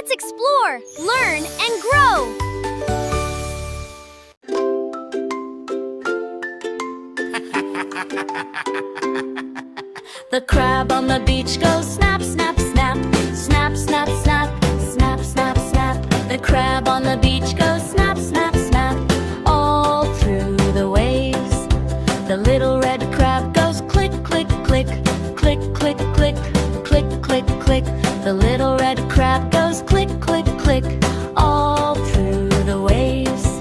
Let's explore, learn, and grow! The crab on the beach goes snap, snap, snap. Snap, snap, snap. Snap, snap, snap. The crab on the beach goes snap, snap, snap. All through the waves. The little red crab goes click, click, click. Click, click, click. Click, click, click. The little red crab goes click, click, click. All through the waves.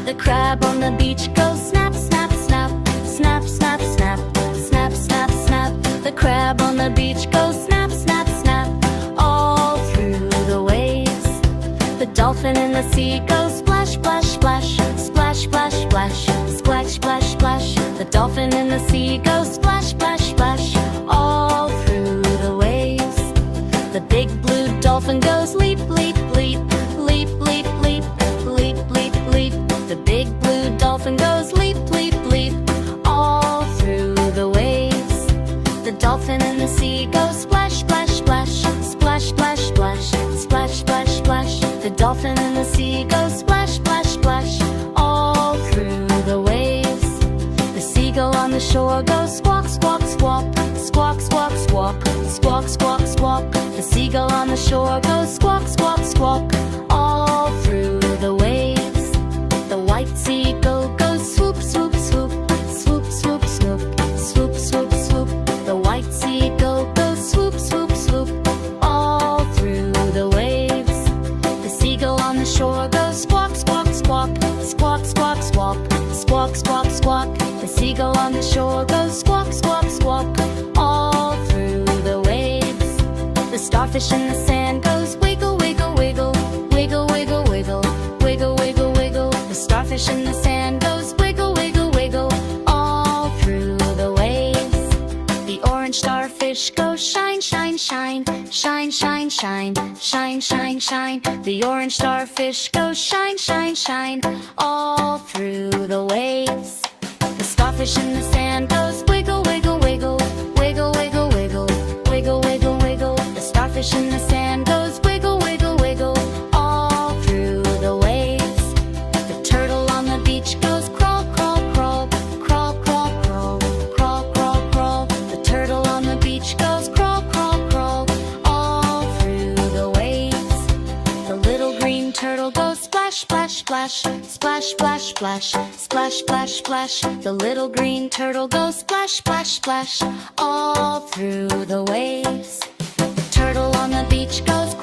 The crab on the beach goes snap, snap, snap. Snap, snap, snap. Snap, snap, snap. The crab on the beach goes snap, snap, snap. All through the waves. The dolphin in the sea goes splash, splash, splash. Splash, splash, splash. Splash, splash, splash. The dolphin in the sea goes splash, splash, splash. All through the waves. The big blue dolphin goes leap, leap, leap. Leap, leap, leap. Leap, leap, leap. The big blue dolphin goes leap, leap, leap. All through the waves. The dolphin in the sea goes splash, splash, splash. Splash, splash, splash. Splash, splash, splash. The dolphin in the sea goes splash, splash, splash. All through the waves. The seagull on the shore goes squawk, squawk, squawk. Squawk, squawk, squawk. Squawk, squawk, squawk. The seagull on the shore goes squawk, squawk, squawk. All through the waves. The white seagull goes swoop, swoop, swoop. Swoop, swoop, swoop. Swoop, swoop, swoop. The white seagull goes swoop, swoop, swoop. All through the waves. The seagull on the shore goes squawk, squawk, squawk. Squawk, squawk, squawk. Squawk, squawk, squawk. The seagull on the shore goes squawk, squawk, squawk. All through the waves. The starfish in the sand goes wiggle, wiggle, wiggle. Wiggle, wiggle, wiggle. Wiggle, wiggle, wiggle. The starfish in the sand goes wiggle, wiggle, wiggle. All through the waves. The orange starfish goes shine, shine, shine. Shine, shine, shine. Shine, shine, shine. The orange starfish goes shine, shine, shine. All through the waves. The starfish in the sand goes wiggle, wiggle, wiggle. Wiggle, wiggle, wiggle. Wiggle, wiggle, wiggle. The starfish in the sand goes wiggle, wiggle, wiggle. All through the waves. The turtle on the beach goes crawl, crawl, crawl. Crawl, crawl, crawl. Crawl, crawl, crawl. The turtle on the beach goes crawl, crawl, crawl. All through the waves. The little green turtle goes splash, splash, splash. Splash, splash, splash. Splash, splash, splash. The little green turtle goes splash, splash, splash. All through the waves. The turtle on the beach goes